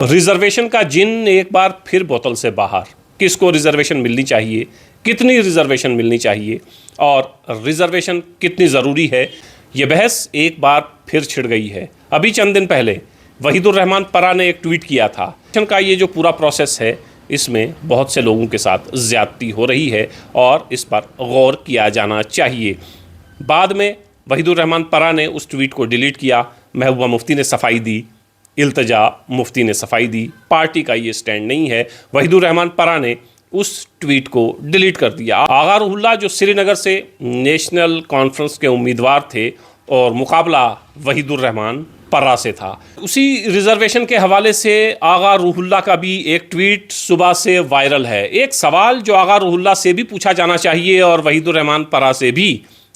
Reservation का जिन एक बार फिर बोतल से बाहर। किसको रिजर्वेशन मिलनी चाहिए, कितनी रिजर्वेशन मिलनी चाहिए और रिजर्वेशन कितनी ज़रूरी है, ये बहस एक बार फिर छिड़ गई है। अभी चंद दिन पहले वहीदुर रहमान परा ने एक ट्वीट किया था का ये जो पूरा प्रोसेस है इसमें बहुत से लोगों के साथ ज़्यादती हो रही है और इस पर गौर किया जाना चाहिए। बाद में वहीदुर रहमान परा ने उस ट्वीट को डिलीट किया, महबूबा मुफ्ती ने सफाई दी, इल्तिजा मुफ्ती ने सफाई दी। पार्टी का ये स्टैंड नहीं है। वहीदुर रहमान परा ने उस ट्वीट को डिलीट कर दिया। आगा रूहुल्लाह जो श्रीनगर से नेशनल कॉन्फ्रेंस के उम्मीदवार थे और मुकाबला वहीदुर रहमान परा से था। उसी रिजर्वेशन के हवाले से आगा रूहुल्लाह का भी एक ट्वीट सुबह से वायरल है। एक सवाल जो आगा रूहुल्लाह से भी पूछा जाना चाहिए और वहीदुर रहमान परा से भी,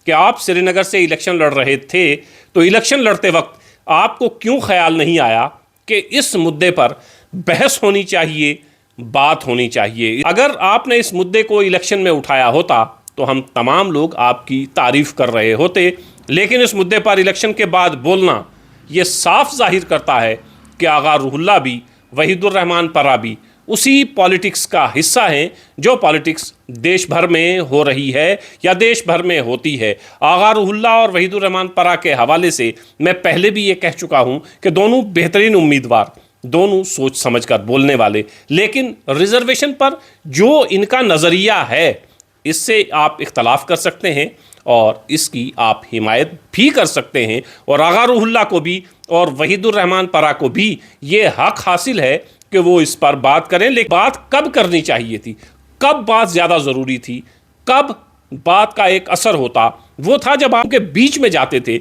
कि आप श्रीनगर से इलेक्शन लड़ रहे थे तो इलेक्शन लड़ते वक्त आपको क्यों ख्याल नहीं आया कि इस मुद्दे पर बहस होनी चाहिए, बात होनी चाहिए। अगर आपने इस मुद्दे को इलेक्शन में उठाया होता तो हम तमाम लोग आपकी तारीफ कर रहे होते, लेकिन इस मुद्दे पर इलेक्शन के बाद बोलना ये साफ जाहिर करता है कि आगा रूहुल्लाह भी वहीदुर रहमान परा भी उसी पॉलिटिक्स का हिस्सा हैं जो पॉलिटिक्स देश भर में हो रही है या देश भर में होती है। आगा रूहुल्लाह और वहीदुर रहमान परा के हवाले से मैं पहले भी ये कह चुका हूँ कि दोनों बेहतरीन उम्मीदवार, दोनों सोच समझकर बोलने वाले, लेकिन रिजर्वेशन पर जो इनका नज़रिया है इससे आप इख्तलाफ कर सकते हैं और इसकी आप हिमायत भी कर सकते हैं। और आगा रूहुल्लाह को भी और वहीदुर रहमान परा को भी ये हक हासिल है कि वो इस पर बात करें, लेकिन बात कब करनी चाहिए थी, कब बात ज़्यादा ज़रूरी थी, कब बात का एक असर होता, वो था जब आपके बीच में जाते थे,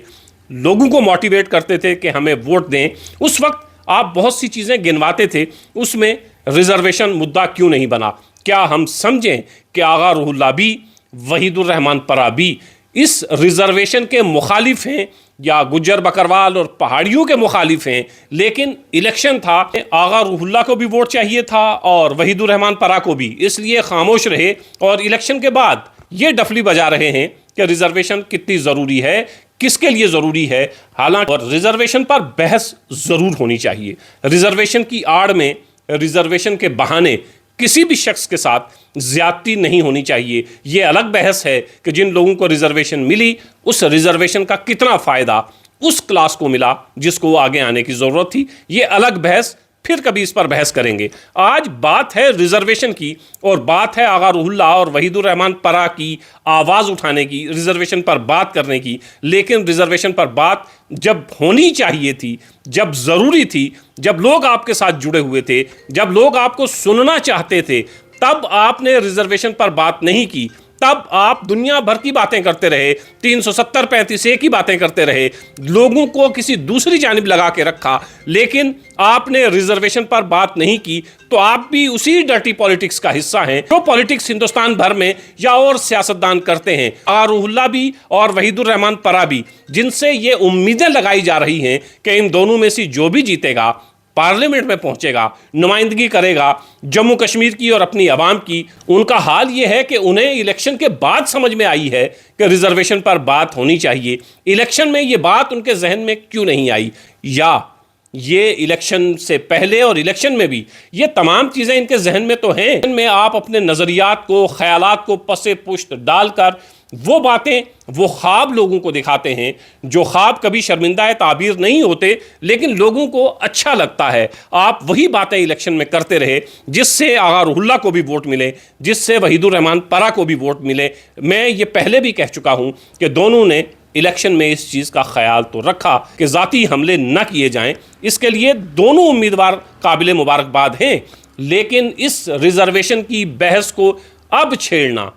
लोगों को मोटिवेट करते थे कि हमें वोट दें। उस वक्त आप बहुत सी चीज़ें गिनवाते थे, उसमें रिजर्वेशन मुद्दा क्यों नहीं बना। क्या हम समझें कि आगा रूहुल्लाह भी वहीदुर रहमान परा भी इस रिजर्वेशन के मुखालिफ हैं या गुज्जर बकरवाल और पहाड़ियों के मुखालिफ हैं, लेकिन इलेक्शन था, आगा रूहुल्लाह को भी वोट चाहिए था और वहीदुर रहमान परा को भी, इसलिए खामोश रहे और इलेक्शन के बाद ये डफली बजा रहे हैं कि रिजर्वेशन कितनी ज़रूरी है, किसके लिए ज़रूरी है। हालांकि और रिजर्वेशन पर बहस ज़रूर होनी चाहिए। रिजर्वेशन की आड़ में, रिजर्वेशन के बहाने किसी भी शख्स के साथ ज़्यादती नहीं होनी चाहिए। ये अलग बहस है कि जिन लोगों को रिजर्वेशन मिली उस रिजर्वेशन का कितना फ़ायदा उस क्लास को मिला जिसको आगे आने की ज़रूरत थी। ये अलग बहस, फिर कभी इस पर बहस करेंगे। आज बात है रिजर्वेशन की और बात है आगा रूहुल्लाह और वहीदुर रहमान परा की आवाज़ उठाने की, रिजर्वेशन पर बात करने की। लेकिन रिजर्वेशन पर बात जब होनी चाहिए थी, जब ज़रूरी थी, जब लोग आपके साथ जुड़े हुए थे, जब लोग आपको सुनना चाहते थे, तब आपने रिजर्वेशन पर बात नहीं की। तब आप दुनिया भर की बातें करते रहे, 370 35 की बातें करते रहे, लोगों को किसी दूसरी जानिब लगा के रखा, लेकिन आपने रिजर्वेशन पर बात नहीं की। तो आप भी उसी डर्टी पॉलिटिक्स का हिस्सा हैं जो पॉलिटिक्स हिंदुस्तान भर में या और सियासतदान करते हैं। आगा रूहुल्लाह भी और वहीदुर रहमान परा भी, जिनसे ये उम्मीदें लगाई जा रही हैं कि इन दोनों में से जो भी जीतेगा पार्लियामेंट में पहुंचेगा, नुमाइंदगी करेगा जम्मू कश्मीर की और अपनी आवाम की, उनका हाल ये है कि उन्हें इलेक्शन के बाद समझ में आई है कि रिजर्वेशन पर बात होनी चाहिए। इलेक्शन में ये बात उनके जहन में क्यों नहीं आई, या ये इलेक्शन से पहले और इलेक्शन में भी ये तमाम चीज़ें इनके जहन में तो हैं। इनमें आप अपने नज़रियात को, ख्यालात को पसे पुश्त डालकर वो बातें, वो ख्वाब लोगों को दिखाते हैं जो ख्वाब कभी शर्मिंदा ताबीर नहीं होते, लेकिन लोगों को अच्छा लगता है। आप वही बातें इलेक्शन में करते रहे जिससे आगा रूहुल्लाह को भी वोट मिले, जिससे वहीदुर रहमान परा को भी वोट मिले। मैं ये पहले भी कह चुका हूँ कि दोनों ने इलेक्शन में इस चीज़ का ख्याल तो रखा कि ज़ाती हमले न किए जाएं, इसके लिए दोनों उम्मीदवार काबिल मुबारकबाद हैं। लेकिन इस रिजर्वेशन की बहस को अब छेड़ना,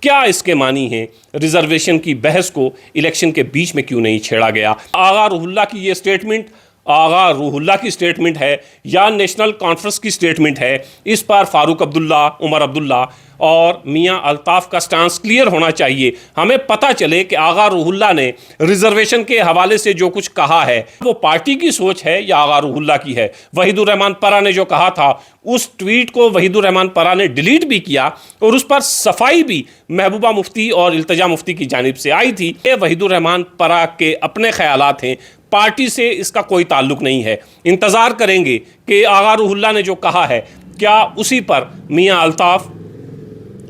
क्या इसके मानी है? रिजर्वेशन की बहस को इलेक्शन के बीच में क्यों नहीं छेड़ा गया? आगा रूहुल्लाह की ये स्टेटमेंट आगा रूहुल्लाह की स्टेटमेंट है या नेशनल कॉन्फ्रेंस की स्टेटमेंट है, इस पर फारूक अब्दुल्ला, उमर अब्दुल्ला और मियां अल्ताफ़ का स्टांस क्लियर होना चाहिए। हमें पता चले कि आगा रूहुल्लाह ने रिजर्वेशन के हवाले से जो कुछ कहा है वो पार्टी की सोच है या आगा रूहुल्लाह की है। वहीदुर रहमान परा ने जो कहा था उस ट्वीट को वहीदुर रहमान परा ने डिलीट भी किया और उस पर सफाई भी महबूबा मुफ्ती और इल्तिजा मुफ्ती की जानिब से आई थी। ये वहीदुर रहमान परा के अपने ख्यालात हैं, पार्टी से इसका कोई ताल्लुक नहीं है। इंतज़ार करेंगे कि आगा रूहुल्लाह ने जो कहा है क्या उसी पर मियां अल्ताफ़,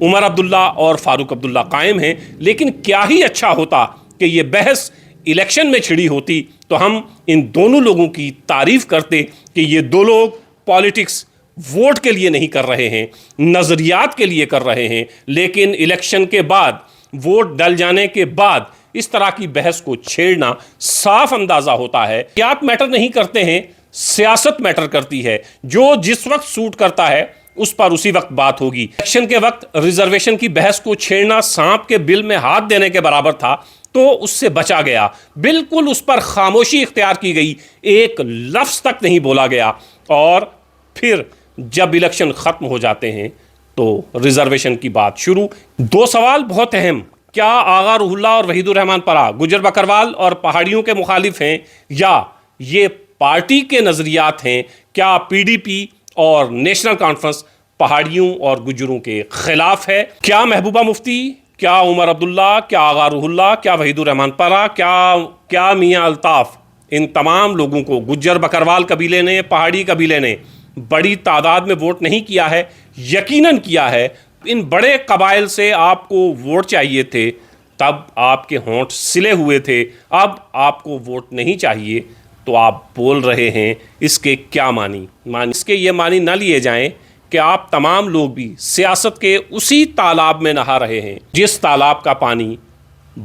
उमर अब्दुल्ला और फारूक अब्दुल्ला कायम हैं। लेकिन क्या ही अच्छा होता कि ये बहस इलेक्शन में छिड़ी होती, तो हम इन दोनों लोगों की तारीफ करते कि ये दो लोग पॉलिटिक्स वोट के लिए नहीं कर रहे हैं, नज़रियात के लिए कर रहे हैं। लेकिन इलेक्शन के बाद, वोट डल जाने के बाद इस तरह की बहस को छेड़ना, साफ अंदाज़ा होता है नज़रियात मैटर नहीं करते हैं, सियासत मैटर करती है। जो जिस वक्त सूट करता है उस पर उसी वक्त बात होगी। इलेक्शन के वक्त रिजर्वेशन की बहस को छेड़ना सांप के बिल में हाथ देने के बराबर था, तो उससे बचा गया। बिल्कुल उस पर खामोशी इख्तियार की गई, एक लफ्ज़ तक नहीं बोला गया। और फिर जब इलेक्शन ख़त्म हो जाते हैं तो रिजर्वेशन की बात शुरू। दो सवाल बहुत अहम, क्या आगा रूहुल्लाह और वहीदुर रहमान परा गुजर बकरवाल और पहाड़ियों के मुखालिफ हैं, या ये पार्टी के नज़रियात हैं? क्या पीडीपी और नेशनल कॉन्फ्रेंस पहाड़ियों और गुजरों के खिलाफ है? क्या महबूबा मुफ्ती, क्या उमर अब्दुल्ला, क्या आगा रूहुल्लाह, क्या वहीदुर रहमान परा, क्या मियां अल्ताफ़, इन तमाम लोगों को गुज्जर बकरवाल कबीले ने, पहाड़ी कबीले ने बड़ी तादाद में वोट नहीं किया है, यकीनन किया है। इन बड़े कबाइल से आपको वोट चाहिए थे, तब आपके होंठ सिले हुए थे, अब आपको वोट नहीं चाहिए, तो आप बोल रहे हैं। इसके क्या मानी इसके ये मानी ना लिए जाएं कि आप तमाम लोग भी सियासत के उसी तालाब में नहा रहे हैं जिस तालाब का पानी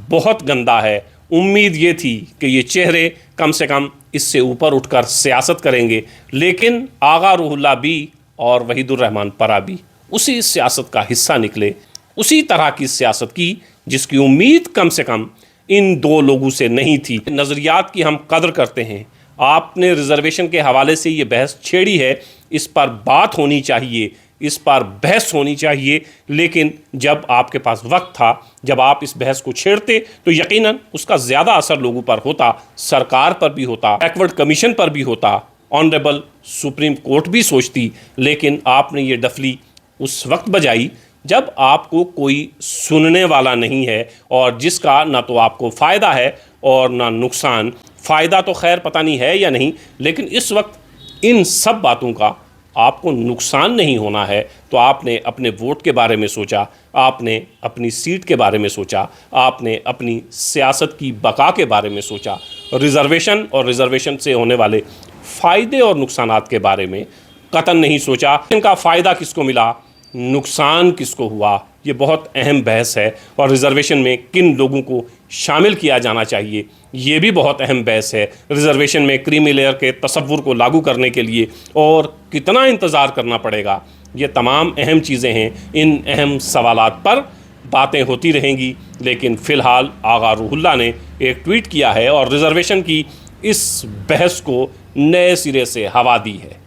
बहुत गंदा है। उम्मीद ये थी कि ये चेहरे कम से कम इससे ऊपर उठकर सियासत करेंगे, लेकिन आगा रूहुल्लाह भी और वहीदुर रहमान परा भी उसी सियासत का हिस्सा निकले, उसी तरह की सियासत की जिसकी उम्मीद कम से कम इन दो लोगों से नहीं थी। नज़रियात की हम कदर करते हैं। आपने रिजर्वेशन के हवाले से ये बहस छेड़ी है, इस पर बात होनी चाहिए, इस पर बहस होनी चाहिए। लेकिन जब आपके पास वक्त था, जब आप इस बहस को छेड़ते, तो यकीनन उसका ज़्यादा असर लोगों पर होता, सरकार पर भी होता, बैकवर्ड कमीशन पर भी होता, ऑनरेबल सुप्रीम कोर्ट भी सोचती। लेकिन आपने ये डफली उस वक्त बजाई जब आपको कोई सुनने वाला नहीं है, और जिसका ना तो आपको फ़ायदा है और ना नुकसान। फ़ायदा तो खैर पता नहीं है या नहीं, लेकिन इस वक्त इन सब बातों का आपको नुकसान नहीं होना है, तो आपने अपने वोट के बारे में सोचा, आपने अपनी सीट के बारे में सोचा, आपने अपनी सियासत की बका के बारे में सोचा। रिज़र्वेशन और रिज़र्वेशन से होने वाले फ़ायदे और नुकसानात के बारे में कतन नहीं सोचा। इनका फ़ायदा किसको मिला, नुकसान किसको हुआ, ये बहुत अहम बहस है। और रिज़र्वेशन में किन लोगों को शामिल किया जाना चाहिए, ये भी बहुत अहम बहस है। रिज़र्वेशन में क्रीमी लेयर के तसव्वुर को लागू करने के लिए और कितना इंतज़ार करना पड़ेगा, ये तमाम अहम चीज़ें हैं। इन अहम सवालात पर बातें होती रहेंगी। लेकिन फ़िलहाल आगा रूहुल्लाह ने एक ट्वीट किया है और रिज़र्वेशन की इस बहस को नए सिरे से हवा दी है।